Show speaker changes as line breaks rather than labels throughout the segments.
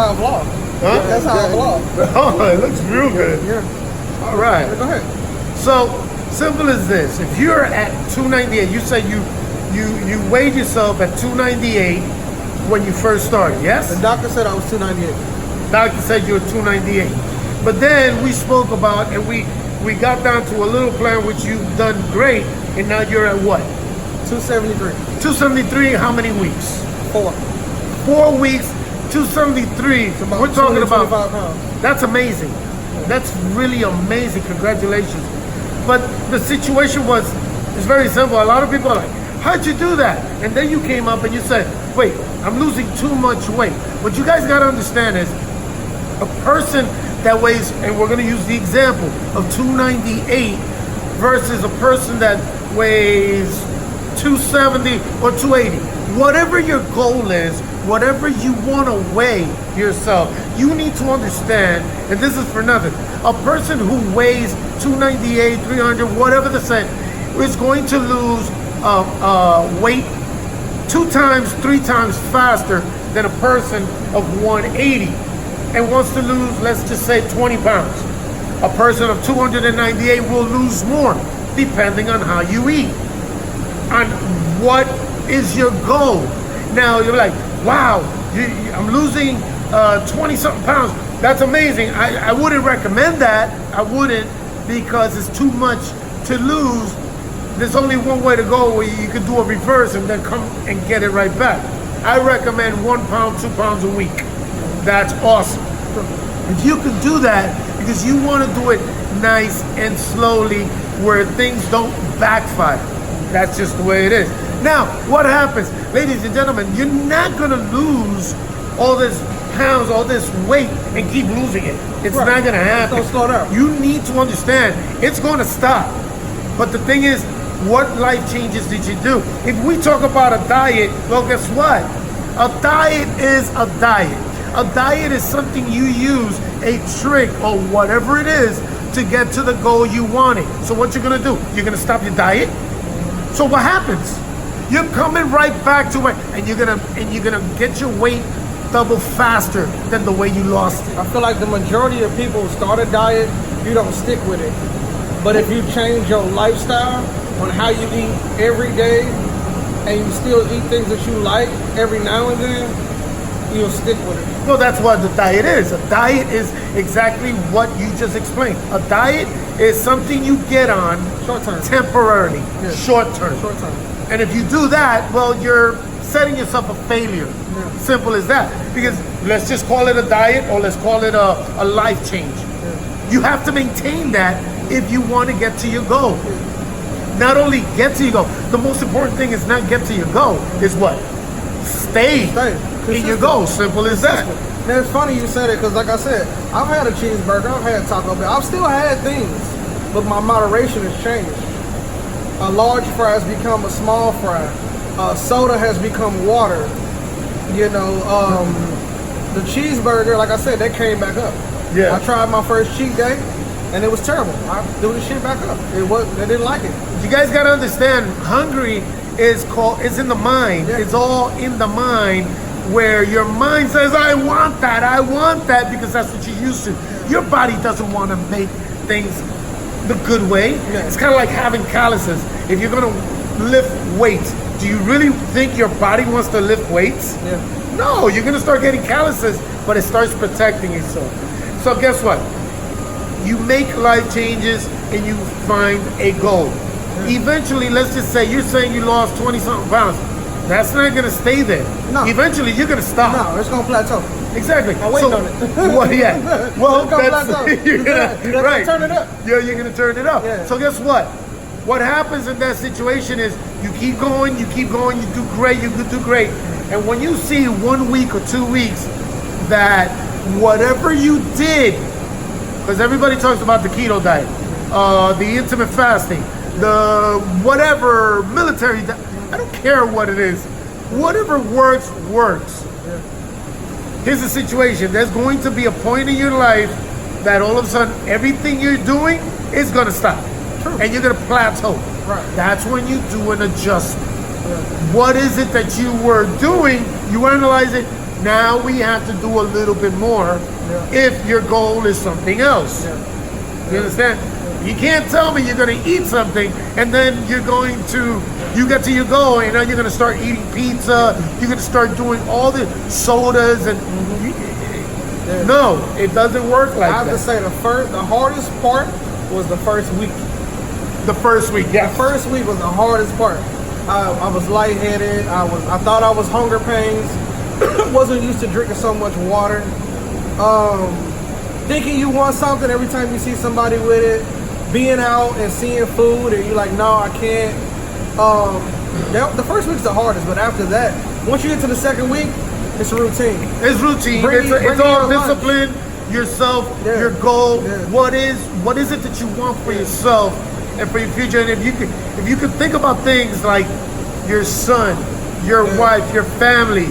how I vlog.
Huh?
That's how I vlog.
Oh, it looks real good.
Yeah.
All right.
Go ahead.
So simple as this: if you're at 298, you say you weighed yourself at 298 when you first started. Yes.
The doctor said I was 298.
Doctor said you were 298, but then we spoke about and we got down to a little plan which you've done great, and now you're at what?
273.
273. How many weeks?
4.
4 weeks. 273. We're talking about.
Pounds.
That's amazing. That's really amazing. Congratulations. But the situation it's very simple. A lot of people are like, how'd you do that? And then you came up and you said, wait, I'm losing too much weight. What you guys got to understand is a person that weighs, and we're going to use the example of 298 versus a person that weighs 270 or 280. Whatever your goal is, whatever you want to weigh yourself, you need to understand, and this is for nothing, a person who weighs 298, 300, whatever the same, is going to lose weight 2 times, 3 times faster than a person of 180 and wants to lose, let's just say 20 pounds. A person of 298 will lose more depending on how you eat, on what is your goal. Now you're like, wow, I'm losing 20 something pounds. That's amazing. I wouldn't recommend that. I wouldn't, because it's too much to lose. There's only one way to go, where you can do a reverse and then come and get it right back. I recommend 1 pound, 2 pounds a week. That's awesome. If you can do that, because you want to do it nice and slowly where things don't backfire. That's just the way it is. Now, what happens? Ladies and gentlemen, you're not going to lose all this pounds, all this weight, and keep losing it. It's not going to happen.
Don't slow down.
You need to understand, it's going to stop. But the thing is, what life changes did you do? If we talk about a diet, well, guess what? A diet is a diet. A diet is something you use, a trick or whatever it is, to get to the goal you wanted. So what you're going to do? You're going to stop your diet? So what happens? You're coming right back to it, and you're gonna get your weight double faster than the way you lost it.
I feel like the majority of people start a diet, you don't stick with it. But if you change your lifestyle on how you eat every day, and you still eat things that you like every now and then, you'll stick with it.
Well, that's what the diet is. A diet is exactly what you just explained. A diet is something you get on
Short term.
temporarily,
Yeah.
short term.
Short term.
And if you do that, well, you're setting yourself a failure.
Yeah.
Simple as that. Because let's just call it a diet, or let's call it a life change.
Yeah.
You have to maintain that if you want to get to your goal. Not only get to your goal, the most important thing is not get to your goal, is what? Stay in your goal. Simple as that.
And it's funny you said it, because like I said, I've had a cheeseburger, I've had Taco Bell, I've still had things, but my moderation has changed. A large fry has become a small fry. Soda has become water. You know, the cheeseburger, like I said, that came back up.
Yeah.
I tried my first cheat day, and it was terrible. I threw the shit back up. They didn't like it.
You guys got to understand, hungry is in the mind.
Yeah.
It's all in the mind, where your mind says, I want that, because that's what you're used to. Your body doesn't want to make things the good way.
Yeah.
It's kind of like having calluses. If you're going to lift weights, do you really think your body wants to lift weights?
Yeah.
No, you're going to start getting calluses, but it starts protecting itself. So guess what? You make life changes and you find a goal. Yeah. Eventually, let's just say you're saying you lost 20-something pounds. That's not going to stay there.
No.
Eventually, you're going to stop.
No, it's going to plateau.
Exactly.
I'm waiting on it.
Well, yeah. Well,
It's gonna
that's
plateau.
you're gonna right.
Turn it up.
You're gonna turn it up.
Yeah.
So guess what? What happens in that situation is you keep going, you do great, you do great. And when you see 1 week or 2 weeks that whatever you did, because everybody talks about the keto diet, the intermittent fasting, the whatever military diet, I don't care what it is. Whatever works, works. Here's the situation. There's going to be a point in your life that all of a sudden everything you're doing is going to stop.
True.
And you're going to plateau.
Right.
That's when you do an adjustment. What is it that you were doing? You analyze it. Now we have to do a little bit more if your goal is something else. You understand? You can't tell me you're going to eat something and then you get to your goal and now you're going to start eating pizza. You're going to start doing all the sodas and no, it doesn't work like that.
I have to say the hardest part was the first week.
The first week, yeah.
The first week was the hardest part. I was lightheaded. I thought I was hunger pains. Wasn't used to drinking so much water. Thinking you want something every time you see somebody with it. Being out and seeing food and you're like, no, I can't. The first week's the hardest, but after that, once you get to the second week, it's routine.
It's routine. It's all discipline, yourself, your goal.
Yeah.
What is it that you want for yourself and for your future? And if you could think about things like your son, your wife, your family,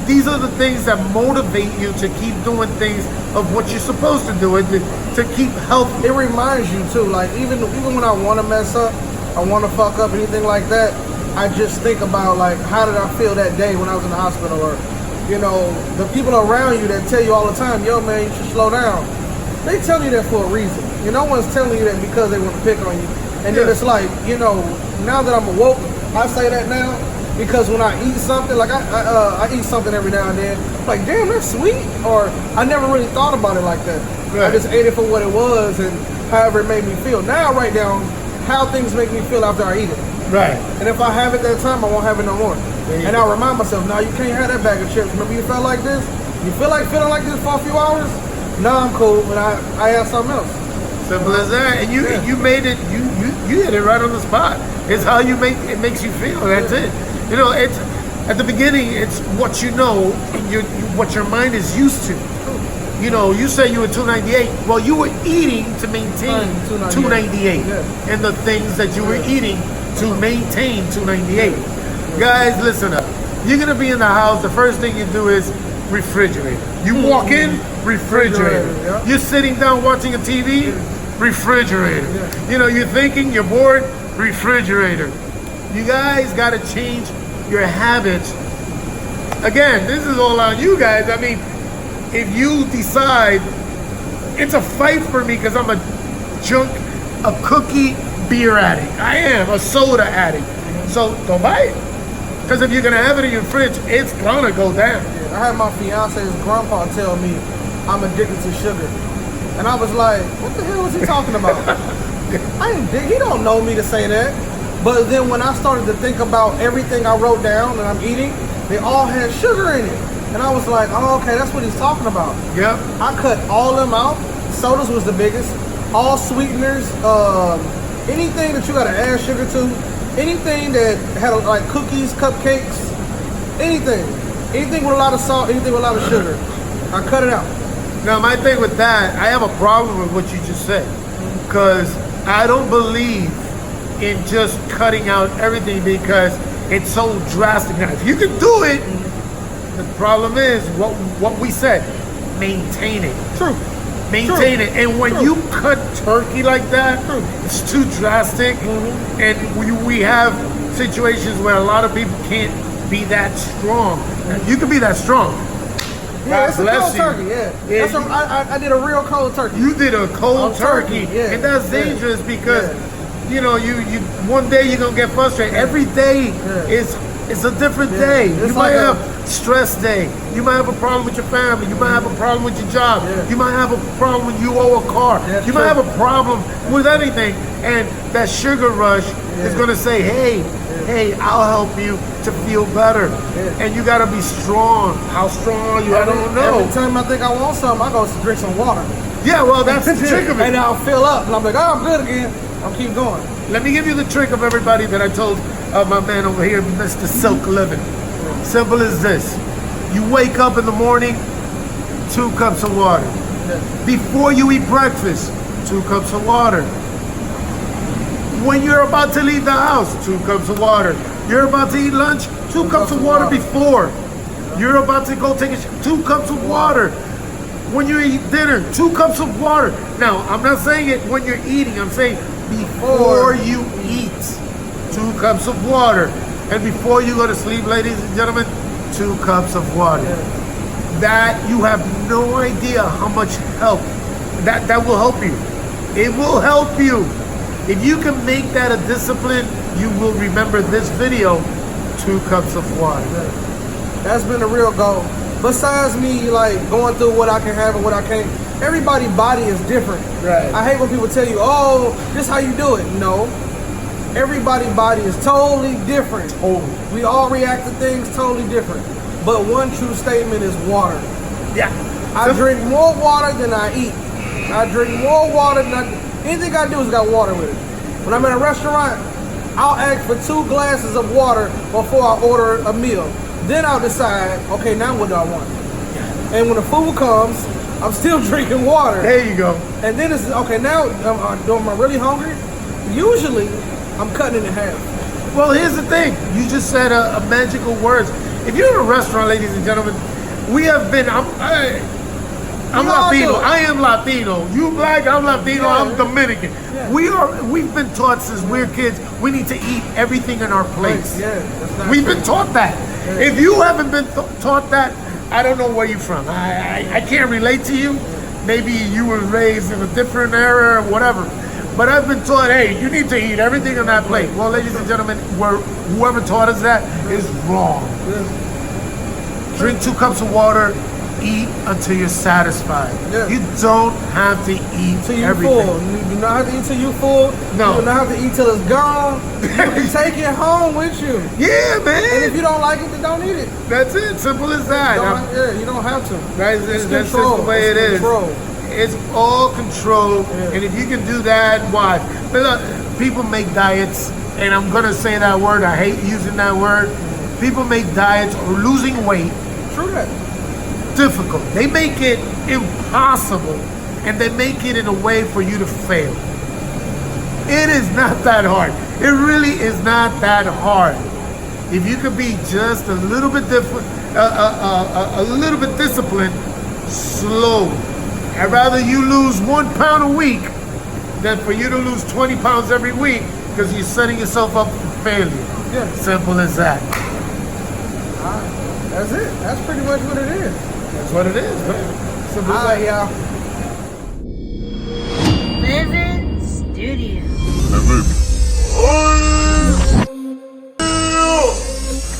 these are the things that motivate you to keep doing things of what you're supposed to do and to keep healthy.
It reminds you too, like even when I want to mess up, I want to fuck up, anything like that, I just think about like, how did I feel that day when I was in the hospital? Or, you know, the people around you that tell you all the time, yo man, you should slow down. They tell you that for a reason. No one's telling you that because they want to pick on you. And then it's like, you know, now that I'm awoke, I say that now because when I eat something, like I eat something every now and then, like damn, that's sweet. Or I never really thought about it like that. I just ate it for what it was and however it made me feel. Now I write down how things make me feel after I eat it.
Right.
And if I have it that time, I won't have it no more. And I'll remind myself, now you can't have that bag of chips. Remember you felt like this? You feel like feeling like this for a few hours? No, I'm cool, but I have something else.
Simple as that. And you made it, you hit it right on the spot. It's how it makes you feel. That's it. You know, it's at the beginning, it's what you know, what your mind is used to. You know, you say you were 298. Well, you were eating to maintain 298. And the things that you were eating to maintain 298. Guys, listen up. You're going to be in the house. The first thing you do is refrigerator. You walk in, refrigerator. You're sitting down watching a TV, refrigerator. You know, you're thinking, you're bored, refrigerator. You guys got to change your habits. Again, this is all on you guys. I mean, if you decide, it's a fight for me because I'm a cookie beer addict. I am a soda addict. So don't buy it. Because if you're going to have it in your fridge, it's going to go down.
I had my fiance's grandpa tell me I'm addicted to sugar. And I was like, what the hell is he talking about? He don't know me to say that. But then when I started to think about everything I wrote down and I'm eating, they all had sugar in it. And I was like, oh, okay, that's what he's talking about.
Yep.
I cut all them out. Sodas was the biggest. All sweeteners, anything that you got to add sugar to, anything that had like cookies, cupcakes, anything with a lot of salt, anything with a lot of sugar, I cut it out.
Now, my thing with that, I have a problem with what you just said, because I don't believe in just cutting out everything because it's so drastic. Now, if you can do it, the problem is what we said, maintain it.
True.
Maintain it. And when you cut turkey like that, it's too drastic. And we have situations where a lot of people can't be that strong. You can be that strong.
Yeah, it's a cold turkey, That's I did a real cold turkey.
You did a cold turkey. And that's dangerous because you know, you one day you're gonna get frustrated. Every day is a different day. You might have stress day. You might have a problem with your family. You might have a problem with your job. You might have a problem when you owe a car. You might have a problem with anything. And that sugar rush is gonna say, hey, I'll help you to feel better. And you gotta be strong. How strong are you? I don't know.
Every time I think I want something, I go drink some water.
Yeah, well, that's the trick of it.
And I'll fill up, and I'm like, oh, I'm good again. I'll keep going.
Let me give you the trick of everybody that I told my man over here, Mr. Silk Living. Simple as this. You wake up in the morning, 2 cups of water. Before you eat breakfast, 2 cups of water. When you're about to leave the house, 2 cups of water. You're about to eat lunch, 2 cups of water before. You're about to go take a 2 cups of water. When you eat dinner, 2 cups of water. Now, I'm not saying it when you're eating. I'm saying before you eat, 2 cups of water. And before you go to sleep, ladies and gentlemen, 2 cups of water. that you have no idea how much help that will help you. It will help you. If you can make that a discipline, you will remember this video, 2 cups of water.
That's been a real goal. Besides me like going through what I can have and what I can't, everybody's body is different.
Right.
I hate when people tell you, oh, this is how you do it. No. Everybody's body is totally different.
Totally.
We all react to things totally different. But one true statement is water.
Yeah.
I drink more water than I eat. I drink more water than anything I do is got water with it. When I'm in a restaurant, I'll ask for 2 glasses of water before I order a meal. Then I'll decide, okay, now what do I want? And when the food comes, I'm still drinking water.
There you go.
And then it's, okay, now am I really hungry? Usually, I'm cutting it in half.
Well, here's the thing. You just said a magical words. If you're in a restaurant, ladies and gentlemen, we have been, I'm Latino. I am Latino. You black, I'm Latino,
Yeah.
I'm Dominican.
Yeah.
We've been taught since we're kids, we need to eat everything in our plates.
Yeah, that's not
We've
true.
been taught that.
Yeah.
If you haven't been taught that, I don't know where you're from. I can't relate to you. Maybe you were raised in a different era or whatever. But I've been taught, hey, you need to eat everything on that plate. Well, ladies and gentlemen, whoever taught us that is wrong. Drink 2 cups of water, eat until you're satisfied.
Yeah.
You don't have to eat
Till you're
everything.
full. You do not have to eat till you're full.
No.
You do not have to eat till it's gone. You can take it home with you.
Yeah, man.
And if you don't like it, then don't eat it.
That's it. Simple as that.
You don't have to.
That's just the
control.
way it
It's
is.
control.
It's all control.
Yeah.
And if you can do that, why? But look, people make diets, and I'm going to say that word. I hate using that word. People make diets or losing weight
True that.
difficult. They make it impossible, and they make it in a way for you to fail. It is not that hard. It really is not that hard. If you could be just a little bit different, a little bit disciplined, slow. I'd rather you lose 1 pound a week than for you to lose 20 pounds every week because you're setting yourself up for failure.
Yeah.
Simple as that.
That's it. That's pretty much what it is.
That's what it is, man. Simple as that.
Y'all.
Living Studio.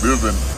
Living